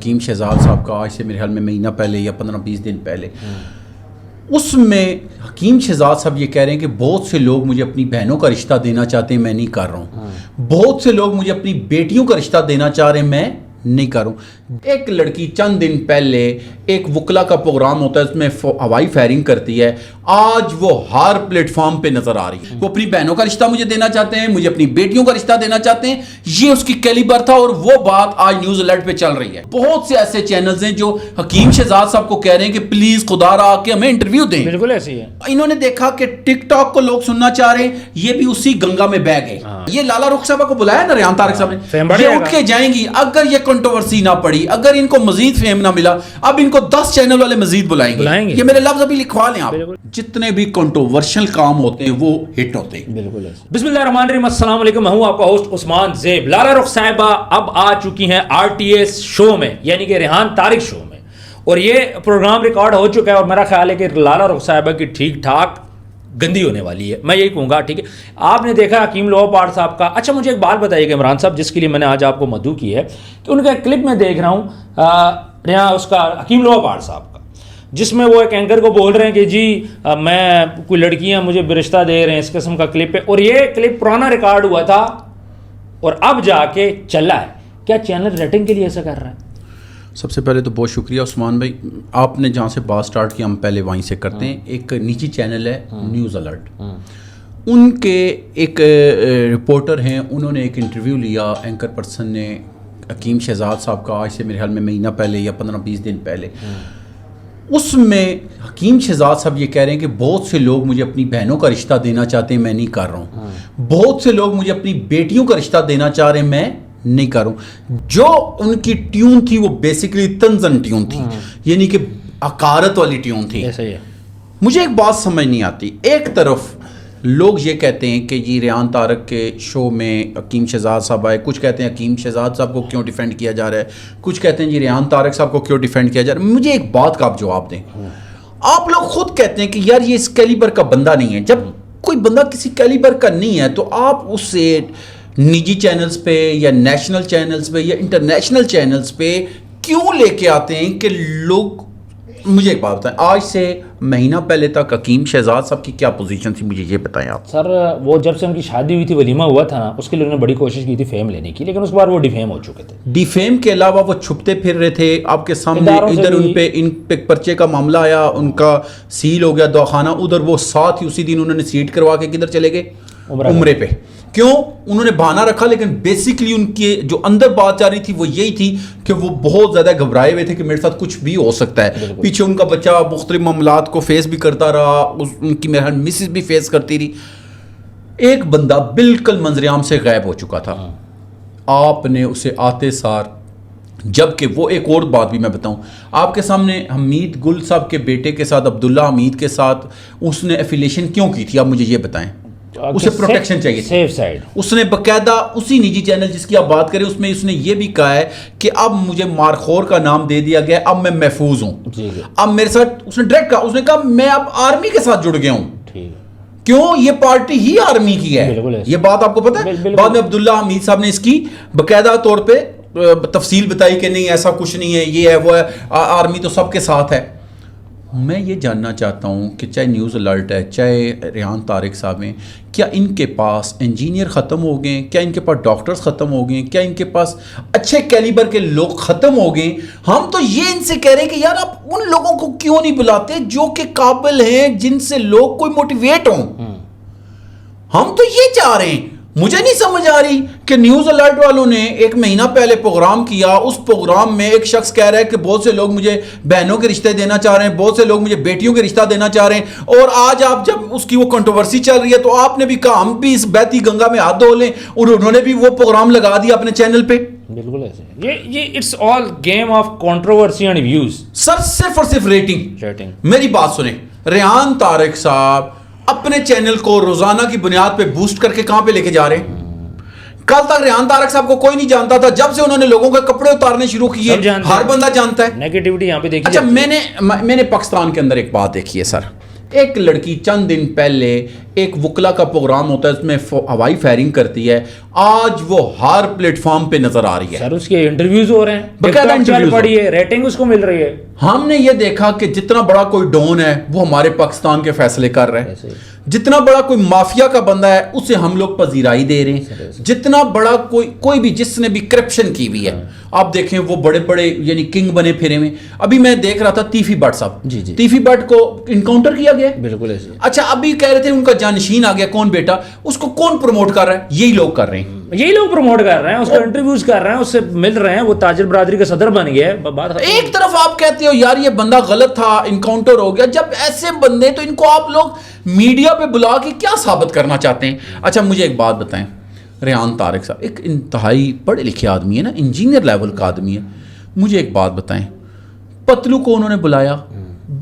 حکیم شہزاد صاحب کا آج سے میرے خیال میں مہینہ پہلے یا 15-20 دن پہلے اس میں حکیم شہزاد صاحب یہ کہہ رہے ہیں کہ بہت سے لوگ مجھے اپنی بہنوں کا رشتہ دینا چاہتے ہیں، میں نہیں کر رہا ہوں. بہت سے لوگ مجھے اپنی بیٹیوں کا رشتہ دینا چاہ رہے ہیں، میں نہیں کر رہا ہوں. ایک لڑکی چند دن پہلے ایک وکلا کا پروگرام ہوتا ہے، اس میں ہوائی فائرنگ کرتی ہے، آج وہ ہر پلیٹ فارم پہ نظر آ رہی ہے. وہ اپنی بہنوں کا رشتہ مجھے دینا چاہتے ہیں، مجھے اپنی بیٹیوں کا رشتہ دینا چاہتے ہیں. یہ اس کی کیلیبر تھا اور وہ بات آج نیوز الرٹ پہ چل رہی ہے. بہت سے ایسے چینلز ہیں جو حکیم شہزاد صاحب کو کہہ رہے ہیں کہ پلیز خدا را کے ہمیں انٹرویو دیں. بالکل ایسی ہے. انہوں نے دیکھا کہ ٹک ٹاک کو لوگ سننا چاہ رہے ہیں، یہ بھی اسی گنگا میں بہ گئے. یہ لالا رخ صاحبہ کو بلایا نا ریحان طارق صاحب نے، یہ اٹھ کے جائیں گی اگر یہ کنٹروورسی نہ پڑی، اگر ان کو مزید فیم نہ ملا، اب ان کو 10 چینل والے مزید بلائیں گے. یہ میرے لفظ ابھی لکھوا لیں آپ. جتنے بھی کنٹروورشل کام ہوتے ہیں وہ ہٹ ہوتے ہیں. بالکل. بسم اللہ الرحمن الرحیم. السلام علیکم، میں ہوں آپ کا ہوسٹ عثمان زیب. لالا رخ صاحبہ اب آ چکی ہیں RTS شو میں، یعنی کہ ریحان طارق شو میں، اور یہ پروگرام ریکارڈ ہو چکا ہے اور میرا خیال ہے کہ لالا رخ صاحبہ کی ٹھیک ٹھاک گندی ہونے والی ہے. میں یہی کہوں گا. ٹھیک ہے، آپ نے دیکھا حکیم لوہپاٹ صاحب کا. اچھا مجھے ایک بات بتائیے کہ عمران صاحب، جس کے لیے میں نے آج آپ کو مدعو کی ہے، کہ ان کا ایک کلپ میں دیکھ رہا ہوں اس کا حکیم لوہپاٹ صاحب کا، جس میں وہ ایک اینکر کو بول رہے ہیں کہ جی میں کوئی لڑکیاں مجھے رشتہ دے رہے ہیں، اس قسم کا کلپ ہے. اور یہ کلپ پرانا ریکارڈ ہوا تھا اور اب جا کے چلا ہے. کیا چینل ریٹنگ کے لیے ایسا کر رہا ہے؟ سب سے پہلے تو بہت شکریہ عثمان بھائی، آپ نے جہاں سے بات سٹارٹ کی ہم پہلے وہیں سے کرتے ہیں. ایک نجی چینل ہے نیوز الرٹ، ان کے ایک رپورٹر ہیں، انہوں نے ایک انٹرویو لیا اینکر پرسن نے حکیم شہزاد صاحب کا آج سے میرے خیال میں مہینہ پہلے یا 15-20 دن پہلے. اس میں حکیم شہزاد صاحب یہ کہہ رہے ہیں کہ بہت سے لوگ مجھے اپنی بہنوں کا رشتہ دینا چاہتے ہیں، میں نہیں کر رہا ہوں. بہت سے لوگ مجھے اپنی بیٹیوں کا رشتہ دینا چاہ رہے ہیں، میں نہیں کر رہا ہوں. جو ان کی ٹیون تھی وہ بیسیکلی طنزن ٹیون تھی، یعنی کہ عقارت والی ٹیون تھی. مجھے ایک بات سمجھ نہیں آتی، ایک طرف لوگ یہ کہتے ہیں کہ جی ریحان طارق کے شو میں حکیم شہزاد صاحب آئے، کچھ کہتے ہیں حکیم شہزاد صاحب کو کیوں ڈیفینڈ کیا جا رہا ہے، کچھ کہتے ہیں جی ریحان طارق صاحب کو کیوں ڈیفینڈ کیا جا رہا ہے. مجھے ایک بات کا آپ جواب دیں. آپ لوگ خود کہتے ہیں کہ یار یہ اس کیلیبر کا بندہ نہیں ہے. جب کوئی بندہ کسی کیلیبر کا نہیں ہے تو آپ اس سے نجی چینلز پہ یا نیشنل چینلز پہ یا انٹرنیشنل چینلز پہ کیوں لے کے آتے ہیں کہ لوگ. مجھے ایک بات بتائیں، آج سے مہینہ پہلے تک حکیم شہزاد صاحب کی کیا پوزیشن تھی، مجھے یہ بتائیں آپ. سر وہ جب سے ان کی شادی ہوئی تھی، ولیمہ ہوا تھا نا، اس کے لیے انہوں نے بڑی کوشش کی تھی فیم لینے کی، لیکن اس بار وہ ڈیفیم ہو چکے تھے. ڈیفیم کے علاوہ وہ چھپتے پھر رہے تھے آپ کے سامنے. ادھر ان پہ پرچے کا معاملہ آیا، ان کا سیل ہو گیا دواخانہ. ادھر وہ ساتھ ہی اسی دن انہوں نے سیٹ کروا کے کدھر چلے گئے، عمرے پہ. کیوں؟ انہوں نے بہانہ رکھا، لیکن بیسیکلی ان کی جو اندر بات جا رہی تھی وہ یہی تھی کہ وہ بہت زیادہ گھبرائے ہوئے تھے کہ میرے ساتھ کچھ بھی ہو سکتا ہے. پیچھے ان کا بچہ مختلف معاملات کو فیس بھی کرتا رہا، ان کی میرے مسز بھی فیس کرتی رہی. ایک بندہ بالکل منظر عام سے غائب ہو چکا تھا. آپ نے اسے آتے سار، جبکہ وہ ایک اور بات بھی میں بتاؤں آپ کے سامنے، حمید گل صاحب کے بیٹے کے ساتھ، عبداللہ حمید کے ساتھ اس نے ایفیلیشن کیوں کی تھی، آپ مجھے یہ بتائیں. اسے پروٹیکشن چاہیے تھی، سیف سائیڈ. اس نے باقاعدہ اسی نجی چینل جس کی آپ بات کریں اس میں اس نے یہ بھی کہا ہے کہ اب مجھے مارخور کا نام دے دیا گیا، اب میں محفوظ ہوں. اب میرے ساتھ اس نے ڈائریکٹ کہا، اس نے کہا میں اب آرمی کے ساتھ جڑ گیا ہوں. کیوں؟ یہ پارٹی ہی آرمی کی ہے. یہ بات آپ کو پتہ ہے. بعد میں عبداللہ حمید صاحب نے اس کی باقاعدہ طور پہ تفصیل بتائی کہ نہیں ایسا کچھ نہیں ہے، یہ ہے وہ ہے، آرمی تو سب کے ساتھ ہے. میں یہ جاننا چاہتا ہوں کہ چاہے نیوز الرٹ ہے، چاہے ریحان طارق صاحب ہیں، کیا ان کے پاس انجینئر ختم ہو گئے، کیا ان کے پاس ڈاکٹرز ختم ہو گئے، کیا ان کے پاس اچھے کیلیبر کے لوگ ختم ہو گئے؟ ہم تو یہ ان سے کہہ رہے ہیں کہ یار آپ ان لوگوں کو کیوں نہیں بلاتے جو کہ قابل ہیں، جن سے لوگ کوئی موٹیویٹ ہوں. ہم تو یہ چاہ رہے ہیں. مجھے نہیں سمجھ آ رہی کہ نیوز الرٹ والوں نے ایک مہینہ پہلے پروگرام کیا، اس پروگرام میں ایک شخص کہہ رہا ہے کہ بہت سے لوگ مجھے بہنوں کے رشتے دینا چاہ رہے ہیں، بہت سے لوگ مجھے بیٹیوں کے رشتہ دینا چاہ رہے ہیں، اور آج آپ جب اس کی وہ کنٹروورسی چل رہی ہے تو آپ نے بھی کہا ہم بھی اس بہتی گنگا میں ہاتھ دھو لیں، اور انہوں نے بھی وہ پروگرام لگا دیا اپنے چینل پہ. بالکل ایسے یہ it's all game of controversy and views. Sir صرف اور صرف ریٹنگ. میری بات سنیں، ریحان طارق صاحب اپنے چینل کو روزانہ کی بنیاد پہ بوسٹ کر کے کہاں پہ لے کے جا رہے ہیں؟ کل تک ریحان طارق صاحب کو کوئی نہیں جانتا تھا، جب سے انہوں نے لوگوں کے کپڑے اتارنے شروع کیے ہر بندہ جانتا ہے. نیگیٹیوٹی یہاں پہ دیکھی. اچھا میں نے پاکستان کے اندر ایک بات دیکھی ہے سر. ایک لڑکی چند دن پہلے ایک وکلا کا پروگرام ہوتا ہے، اس میں ہوائی فائرنگ کرتی ہے، آج وہ ہر پلیٹ فارم پہ نظر آ رہی ہے. سر اس کے انٹرویوز ہو رہے ہیں، باقاعدہ انٹرویوز پڑی ہے، ریٹنگ اس کو مل رہی ہے. ہم نے یہ دیکھا کہ جتنا بڑا کوئی ڈون ہے وہ ہمارے پاکستان کے فیصلے کر رہے ہیں، جتنا بڑا کوئی مافیا کا بندہ ہے اسے ہم لوگ پذیرائی دے رہے ہیں، جتنا بڑا کوئی بھی جس نے بھی کرپشن کی ہوئی ہے، آپ دیکھیں وہ بڑے بڑے یعنی کنگ بنے پھرے میں. ابھی میں دیکھ رہا تھا تیفی بٹ صاحب، تیفی بٹ کو انکاؤنٹر کیا گیا. بالکل ایسے. اچھا ابھی کہہ رہے تھے ان کا جانشین آ گیا، کون بیٹا، اس کو کون پروموٹ کر رہا ہے؟ یہی لوگ کر رہے ہیں، یہی لوگ پروموٹ کر رہے ہیں، اس کو انٹرویوز کر رہے ہیں، اس سے مل رہے ہیں، وہ تاجر برادری کا صدر بن گیا ہے. ایک طرف آپ کہتے ہو یار یہ بندہ غلط تھا، انکاؤنٹر ہو گیا، جب ایسے بندے تو ان کو آپ لوگ میڈیا پہ بلا کے کیا ثابت کرنا چاہتے ہیں؟ اچھا مجھے ایک بات بتائیں، ریحان طارق صاحب ایک انتہائی پڑھے لکھے آدمی ہے نا، انجینئر لیول کا آدمی ہے. مجھے ایک بات بتائیں، پتلو کو انہوں نے بلایا،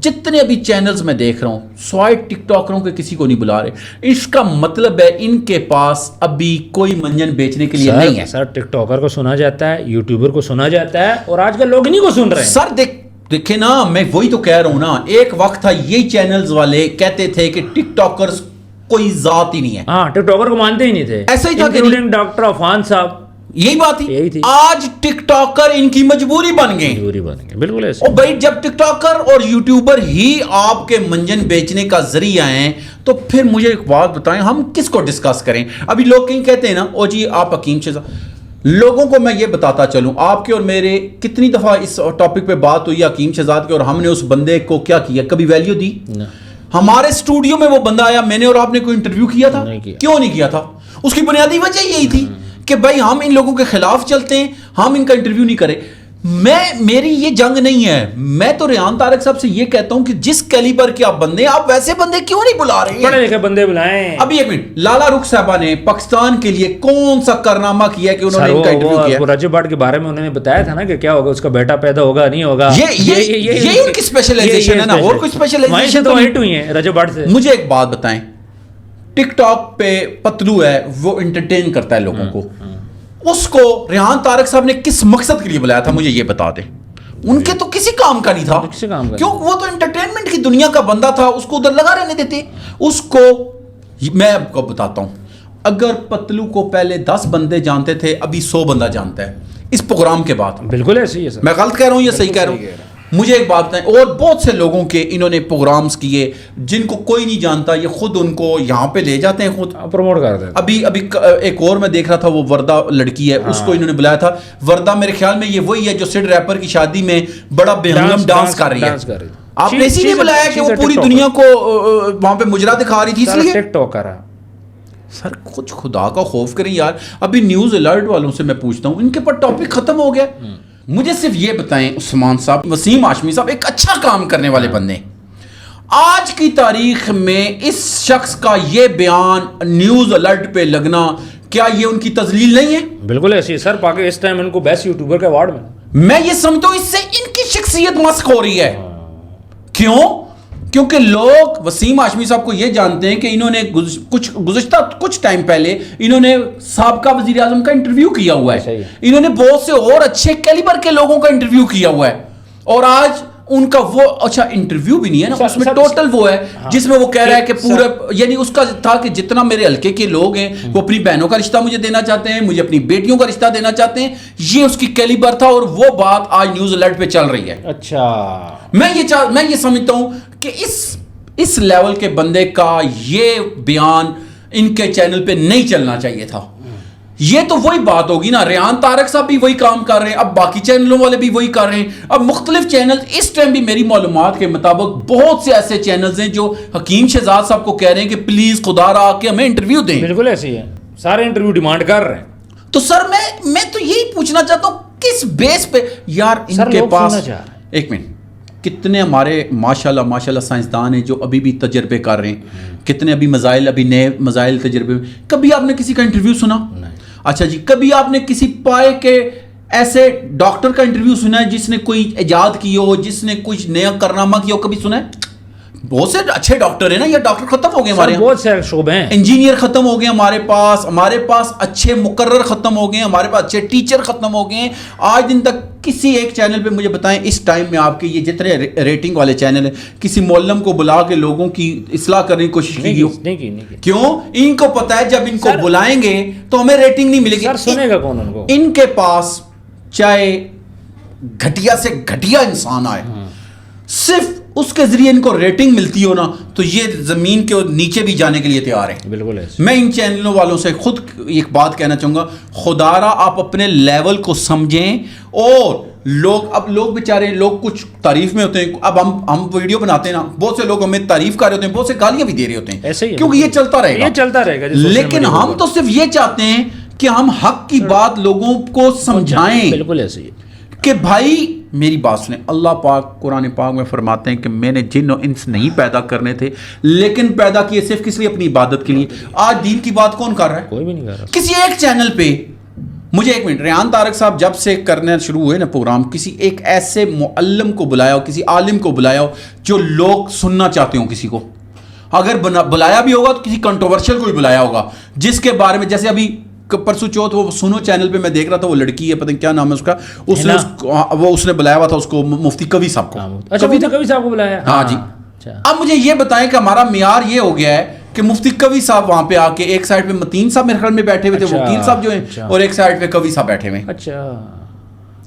جتنے ابھی چینلز میں دیکھ رہا ہوں سوائے ٹک ٹاکروں کے کسی کو نہیں بلا رہے. اس کا مطلب ہے ان کے پاس ابھی کوئی منجن بیچنے کے لیے نہیں ہے. سر ٹک ٹاکر کو سنا جاتا ہے، یوٹیوبر کو سنا جاتا ہے، اور آج کل لوگ انہیں کو سن رہے ہیں. سر دیکھیں نا، میں وہی تو کہہ رہا ہوں نا، ایک وقت تھا یہی چینلز والے کہتے تھے کہ ٹک ٹاکرز کوئی ذات ہی نہیں ہے. ہاں ٹک ٹاکر کو مانتے ہی نہیں تھے، ایسا ہی تھا کہ ڈاکٹر عفان صاحب، یہی بات یہی تھی. آج ٹک ٹاکر ان کی مجبوری بن گئے. بالکل ایسے. اور بھائی جب ٹک ٹاکر اور یوٹیوبر ہی آپ کے منجن بیچنے کا ذریعہ ہیں تو پھر مجھے ایک بات بتائیں، ہم کس کو ڈسکس کریں؟ ابھی لوگ کہیں کہتے ہیں نا او جی آپ حکیم شہزاد، لوگوں کو میں یہ بتاتا چلوں، آپ کے اور میرے کتنی دفعہ اس ٹاپک پہ بات ہوئی حکیم شہزاد کے، اور ہم نے اس بندے کو کیا کیا؟ کبھی ویلیو دی؟ ہمارے اسٹوڈیو میں وہ بندہ آیا، میں نے اور آپ نے کوئی انٹرویو کیا تھا؟ کیوں نہیں کیا تھا؟ اس کی بنیادی وجہ یہی تھی کہ بھائی ہم ان لوگوں کے خلاف چلتے ہیں، ہم ان کا انٹرویو نہیں کریں. میری یہ جنگ نہیں ہے، میں تو ریحان طارق صاحب سے یہ کہتا ہوں کہ جس کیلیبر کے آپ بندے، آپ ویسے بندے کیوں نہیں بلا رہے ہیں؟ پڑھے لکھے بندے بلائیں. ابھی ایک منٹ، لالا رخ صاحبہ نے پاکستان کے لیے کون سا کارنامہ کیا کہ انہوں نے ان کا انٹرویو کیا؟ رجب بٹ کے بارے میں انہوں نے بتایا تھا نا کہ کیا ہوگا، اس کا بیٹا پیدا ہوگا نہیں ہوگا. یہ ان کی اسپیشلائزیشن ہے نا، اور کوئی اسپیشلائزیشن تو ہٹ ہوئی ہیں رجب بٹ سے. مجھے ایک بات بتائیں، ٹک ٹاک پہ پتلو ہے، وہ انٹرٹین کرتا ہے لوگوں کو، اس کو ریحان طارق صاحب نے کس مقصد کے لیے بلایا تھا مجھے یہ بتا دیں. ان کے تو کسی کام کا نہیں تھا، کیوں؟ وہ تو انٹرٹینمنٹ کی دنیا کا بندہ تھا، اس کو ادھر لگا رہنے دیتے. اس کو میں آپ کو بتاتا ہوں، اگر پتلو کو پہلے 10 بندے جانتے تھے، ابھی 100 بندہ جانتا ہے اس پروگرام کے بعد. بالکل ایسے ہی ہے سر. میں غلط کہہ رہا ہوں یا صحیح کہہ رہا ہوں؟ مجھے ایک بات بتائیں، اور بہت سے لوگوں کے انہوں نے پروگرامز کیے جن کو کوئی نہیں جانتا، یہ خود ان کو یہاں پہ لے جاتے ہیں، خود پروموٹ کرتے ہیں. ابھی ایک اور میں دیکھ رہا تھا، وہ وردہ لڑکی ہے، اس کو انہوں نے بلایا تھا. وردہ میرے خیال میں یہ وہی ہے جو سڈ ریپر کی شادی میں بڑا بے ہنگم ڈانس کر رہی ہے. آپ نے اسی لیے بلایا کہ وہ پوری دنیا کو وہاں پہ مجرا دکھا رہی تھی، اس لیے ٹک ٹاکر ہے. سر کچھ خدا کا خوف کریں یار. ابھی نیوز الرٹ والوں سے میں پوچھتا ہوں، ان کے پر ٹاپک ختم ہو گیا. مجھے صرف یہ بتائیں عثمان صاحب، وسیم ہاشمی صاحب ایک اچھا کام کرنے والے بندے، آج کی تاریخ میں اس شخص کا یہ بیان نیوز الرٹ پہ لگنا، کیا یہ ان کی تذلیل نہیں ہے؟ بالکل ایسی ہے سر. پاکستان اس ٹائم ان کو بیسٹ یوٹیوبر کا ایوارڈ ملا. میں یہ سمجھتا ہوں اس سے ان کی شخصیت مسخ ہو رہی ہے. کیوں؟ کیونکہ لوگ وسیم ہاشمی صاحب کو یہ جانتے ہیں کہ انہوں نے گزشتہ کچھ ٹائم پہلے انہوں نے سابقہ وزیر اعظم کا انٹرویو کیا ہوا ہے، انہوں نے بہت سے اور اچھے کیلیبر کے لوگوں کا انٹرویو کیا ہوا ہے، اور آج ان کا وہ اچھا انٹرویو بھی نہیں ہے نا، اس میں ٹوٹل وہ ہے جس میں وہ کہہ رہا ہے کہ پورا، یعنی اس کا تھا کہ جتنا میرے ہلکے کے لوگ ہیں وہ اپنی بہنوں کا رشتہ مجھے دینا چاہتے ہیں، مجھے اپنی بیٹیوں کا رشتہ دینا چاہتے ہیں. یہ اس کی کیلیبر تھا، اور وہ بات آج نیوز الرٹ پہ چل رہی ہے. اچھا میں یہ سمجھتا ہوں کہ اس لیول کے بندے کا یہ بیان ان کے چینل پہ نہیں چلنا چاہیے تھا. یہ تو وہی بات ہوگی نا، ریحان طارق صاحب بھی وہی کام کر رہے ہیں، اب باقی چینلوں والے بھی وہی کر رہے ہیں. اب مختلف چینل اس ٹائم بھی میری معلومات کے مطابق بہت سے ایسے چینلز ہیں جو حکیم شہزاد صاحب کو کہہ رہے ہیں کہ پلیز خدا را کے ہمیں انٹرویو دیں. بالکل ایسے ہی ہے، سارے انٹرویو ڈیمانڈ کر رہے ہیں. تو سر میں تو یہی پوچھنا چاہتا ہوں کس بیس پہ یار ان کے پاس. ایک منٹ، کتنے ہمارے ماشاءاللہ سائنسدان ہیں جو ابھی بھی تجربے کر رہے ہیں، کتنے ابھی نئے مزائل تجربے میں. کبھی آپ نے کسی کا انٹرویو سنا؟ اچھا جی، کبھی آپ نے کسی پائے کے ایسے ڈاکٹر کا انٹرویو سنا ہے جس نے کوئی ایجاد کی ہو، جس نے کچھ نیا کارنامہ کیا ہو؟ کبھی سنا ہے؟ بہت سے اچھے ڈاکٹر ہیں نا، یہ ڈاکٹر ختم ہو گئے ہمارے، بہت سے شعبے ہیں، انجینئر ختم ہو گئے ہمارے پاس اچھے مقرر ختم ہو گئے، ہمارے پاس اچھے ٹیچر ختم ہو گئے ہیں. آج دن تک کسی ایک چینل پہ مجھے بتائیں اس ٹائم میں آپ کے یہ جتنے ریٹنگ والے چینل ہیں کسی معلم کو بلا کے لوگوں کی اصلاح کرنے کی کوشش کی نہیں. کیوں؟ ان کو پتا ہے جب ان کو بلائیں گے تو ہمیں ریٹنگ نہیں ملے گی. سر سنے گا کون ان کو؟ ان کے پاس چاہے گھٹیا سے گھٹیا انسان آئے, صرف اس کے ذریعے ان کو ریٹنگ ملتی ہو نا تو یہ زمین کے نیچے بھی جانے کے لیے تیار ہیں. بالکل. میں ان چینلوں والوں سے خود ایک بات کہنا چاہوں گا, خدارا آپ اپنے لیول کو سمجھیں. اور لوگ بیچارے لوگ کچھ تعریف میں ہوتے ہیں. اب ہم ویڈیو بناتے ہیں نا, بہت سے لوگ ہمیں تعریف کر رہے ہوتے ہیں, بہت سے گالیاں بھی دے رہے ہوتے ہیں, کیونکہ یہ چلتا رہے گا. لیکن ہم تو صرف یہ چاہتے ہیں کہ ہم حق کی بات لوگوں کو سمجھائیں. بالکل ایسے ہی کہ بھائی میری بات سنیں, اللہ پاک قرآن پاک میں فرماتے ہیں کہ میں نے جن و انس نہیں پیدا کرنے تھے, لیکن پیدا کیے صرف کس لیے؟ اپنی عبادت کے لیے. آج دین کی بات کون کر رہا ہے؟ کوئی بھی نہیں کر رہا. کسی ایک چینل پہ مجھے ایک منٹ, ریحان طارق صاحب جب سے کرنے شروع ہوئے نا پروگرام, کسی ایک ایسے معلم کو بلایا ہو, کسی عالم کو بلایا ہو جو لوگ سننا چاہتے ہوں کسی کو. اگر بلایا بھی ہوگا تو کسی کنٹروورشل کو بھی بلایا ہوگا جس کے بارے میں, جیسے ابھی پرسوں چوتھ وہ سنو چینل پہ میں دیکھ رہا تھا, وہ لڑکی ہے پتہ نہیں کیا نام ہے اس کا, اس نے بلایا ہوا تھا اس کو مفتی کبھی صاحب کو. اچھا مفتی کبھی صاحب کو بلایا؟ ہاں جی. اب مجھے یہ بتائیں کہ ہمارا معیار یہ ہو گیا ہے کہ مفتی کبھی صاحب وہاں پہ آ کے ایک سائڈ پہ متین صاحب میرے خیال میں بیٹھے ہوئے تھے, وکیل صاحب جو ہیں, اور ایک سائڈ پہ کبھی صاحب بیٹھے ہوئے. اچھا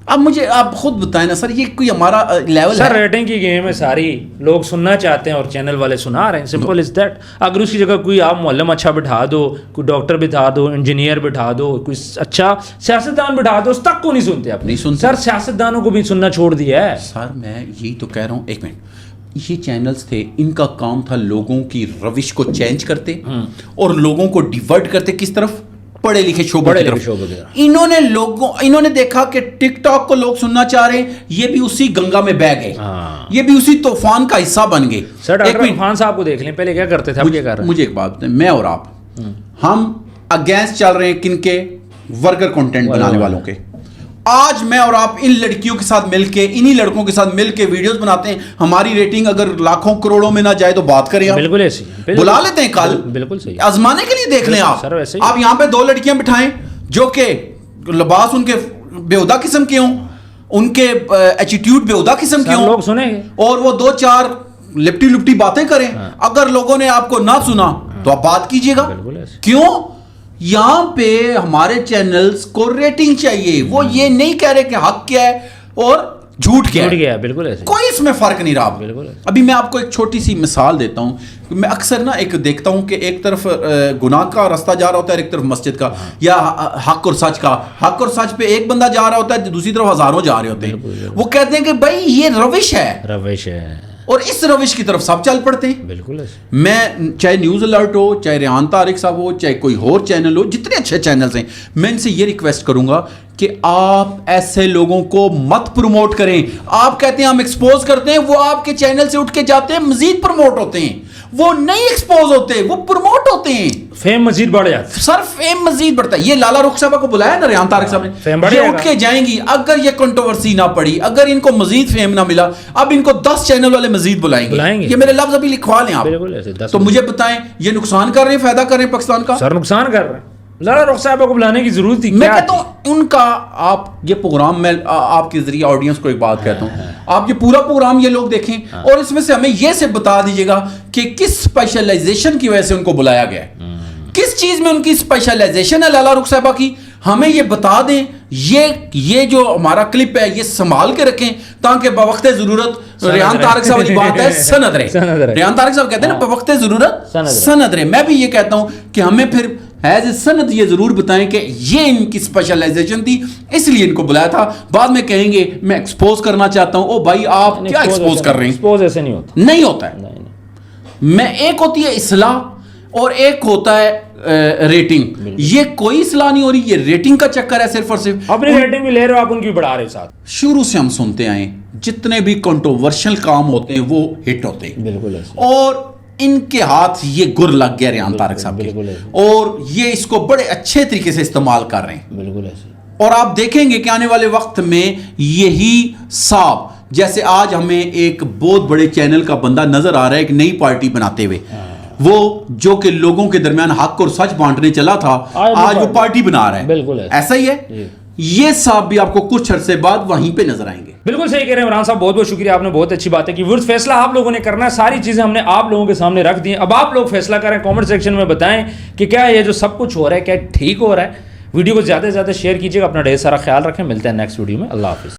اب مجھے آپ خود بتائیں نا سر, یہ کوئی ہمارا لیول ہے؟ سر ریٹنگ کی گیم ہے ساری, لوگ سننا چاہتے ہیں اور چینل والے سنا رہے ہیں, سمپل از دیٹ. اگر اس کی جگہ کوئی آپ معلم اچھا بٹھا دو, کوئی ڈاکٹر بٹھا دو, انجینئر بٹھا دو, کوئی اچھا سیاستدان بٹھا دو, اس تک کو نہیں سنتے آپ. نہیں سنتے سر, سیاستدانوں کو بھی سننا چھوڑ دیا ہے. سر میں یہی تو کہہ رہا ہوں, ایک منٹ, یہ چینلز تھے, ان کا کام تھا لوگوں کی روش کو چینج کرتے اور لوگوں کو ڈیورٹ کرتے کس طرف؟ پڑھے لکھے شعبوں کی طرف. انہوں نے دیکھا کہ ٹک ٹاک کو لوگ سننا چاہ رہے ہیں, یہ بھی اسی گنگا میں بہ گئے, یہ بھی اسی طوفان کا حصہ بن گئے. سر ڈاکٹر عرفان صاحب کو دیکھ لیں, پہلے کیا کرتے تھے, اب کیا کر رہے ہیں. مجھے ایک بات بتائیں, میں اور آپ ہم اگینسٹ چل رہے ہیں کن کے؟ ورگر کنٹینٹ بنانے والوں کے. آج میں اور آپ ان لڑکیوں کے ساتھ مل کے, انہی لڑکوں کے ساتھ مل کے ویڈیوز بناتے ہیں, ہماری ریٹنگ اگر لاکھوں کروڑوں میں نہ جائے تو بات کریں. بالکل ایسی بلا لیتے ہیں کل, بالکل صحیح, آزمانے کے لیے دیکھ لیں. آپ یہاں پہ 2 لڑکیاں بٹھائیں جو کہ لباس ان کے بےہودہ قسم کے ہوں, ان کے ایٹیٹیوڈ بےہودہ قسم کے ہوں, لوگ سنیں گے, اور وہ 2-4 لپٹی باتیں کریں. اگر لوگوں نے آپ کو نہ سنا تو آپ بات کیجئے گا. کیوں؟ یہاں پہ ہمارے چینلز کو ریٹنگ چاہیے, وہ یہ نہیں کہہ رہے کہ حق کیا ہے اور جھوٹ کیا ہے. بالکل ایسے کوئی اس میں فرق نہیں رہا. ابھی میں آپ کو ایک چھوٹی سی مثال دیتا ہوں. میں اکثر نا ایک دیکھتا ہوں کہ ایک طرف گناہ کا رستہ جا رہا ہوتا ہے, ایک طرف مسجد کا, یا حق اور سچ کا. حق اور سچ پہ ایک بندہ جا رہا ہوتا ہے, دوسری طرف ہزاروں جا رہے ہوتے ہیں. وہ کہتے ہیں کہ بھائی یہ روش ہے, اور اس روش کی طرف سب چل پڑتے ہیں. بالکل. میں چاہے نیوز الرٹ ہو, چاہے ریحان طارق صاحب ہو, چاہے کوئی اور چینل ہو, جتنے اچھے چینلز ہیں, میں ان سے یہ ریکویسٹ کروں گا کہ آپ ایسے لوگوں کو مت پروموٹ کریں. آپ کہتے ہیں ہم ایکسپوز کرتے ہیں, وہ آپ کے چینل سے اٹھ کے جاتے ہیں, مزید پروموٹ ہوتے ہیں. وہ نہیں ایکسپوز ہوتے, وہ پروموٹ ہوتے ہیں, فیم مزید بڑھ جاتا ہے. سر فیم مزید بڑھتا ہے. یہ لالا رخ صاحبہ کو بلایا نا ریحان طارق صاحب نے, یہ اٹھ کے جائیں گی. اگر یہ کنٹروورسی نہ پڑی, اگر ان کو مزید فیم نہ ملا, اب ان کو 10 چینل والے مزید بلائیں گے. یہ میرے لفظ ابھی لکھوا لیں آپ. تو مجھے بتائیں یہ نقصان کر رہے ہیں, فائدہ کر رہے ہیں پاکستان کا؟ سر نقصان کر رہے ہیں. لالا رخ صاحبہ کو بلانے کی ضرورت تھی. میں کہتا ہوں ان کا, آپ یہ پروگرام, میں آپ کے ذریعے آڈینس کو ایک بات کہتا ہوں, آپ یہ پورا پروگرام یہ لوگ دیکھیں, اور اس میں سے ہمیں یہ سے بتا دیجئے گا کہ کس اسپیشلائزیشن کی وجہ سے ان کو بلایا گیا ہے, کس چیز میں ان کی اسپیشلائزیشن ہے لالا رخ صاحبہ کی. ہمیں یہ بتا دیں. یہ جو ہمارا کلپ ہے یہ سنبھال کے رکھیں تاکہ بوقت ضرورت, ریحان طارق صاحب کی بات ہے, سند رہے. ریحان طارق صاحب کہتے ہیں نا بوقت ضرورت سند رہے. میں بھی یہ کہتا ہوں کہ ہمیں پھر ایز اے سند یہ ضرور بتائیں کہ یہ ان کی اسپیشلائزیشن تھی, اس لیے ان کو بلایا تھا. بعد میں کہیں گے میں ایکسپوز کرنا چاہتا ہوں. او بھائی آپ کیا ایکسپوز کر رہے ہیں؟ ایکسپوز ایسے نہیں ہوتا ہے. میں ایک ہوتی ہے اصلاح اور ایک ہوتا ہے ریٹنگ. یہ کوئی اصلاح نہیں ہو رہی, یہ ریٹنگ کا چکر ہے صرف اور صرف. اپنی ریٹنگ بھی لے رہے ہو آپ, ان کی بڑھا رہے ساتھ. شروع سے ہم سنتے آئے جتنے بھی کنٹروورشل کام ہوتے ہیں وہ ہٹ ہوتے ہیں. بالکل. اور ان کے ہاتھ یہ گر لگ گیا ریحان طارق صاحب کے, اور یہ اس کو بڑے اچھے طریقے سے استعمال کر رہے ہیں. بالکل ایسے. اور آپ دیکھیں گے کہ آنے والے وقت میں یہی صاحب, جیسے آج ہمیں ایک بہت بڑے چینل کا بندہ نظر آ رہا ہے ایک نئی پارٹی بناتے ہوئے, وہ جو کہ لوگوں کے درمیان حق اور سچ بانٹنے چلا تھا, آج وہ پارٹی بنا رہا ہے. بالکل ایسا ہی ہے. یہ صاحب بھی آپ کو کچھ عرصے بعد وہیں پہ نظر آئیں گے. بالکل صحیح کہہ رہے ہیں عمران صاحب, بہت بہت شکریہ, آپ نے بہت اچھی باتیں کی. ورث فیصلہ آپ لوگوں نے کرنا ہے, ساری چیزیں ہم نے آپ لوگوں کے سامنے رکھ دی. اب آپ لوگ فیصلہ کریں, کامنٹ سیکشن میں بتائیں کہ کیا یہ جو سب کچھ ہو رہا ہے کیا ٹھیک ہو رہا ہے. ویڈیو کو زیادہ سے زیادہ شیئر کیجیے گا. اپنا ڈھیر سارا خیال رکھیں, ملتے ہیں نیکسٹ ویڈیو میں. اللہ حافظ.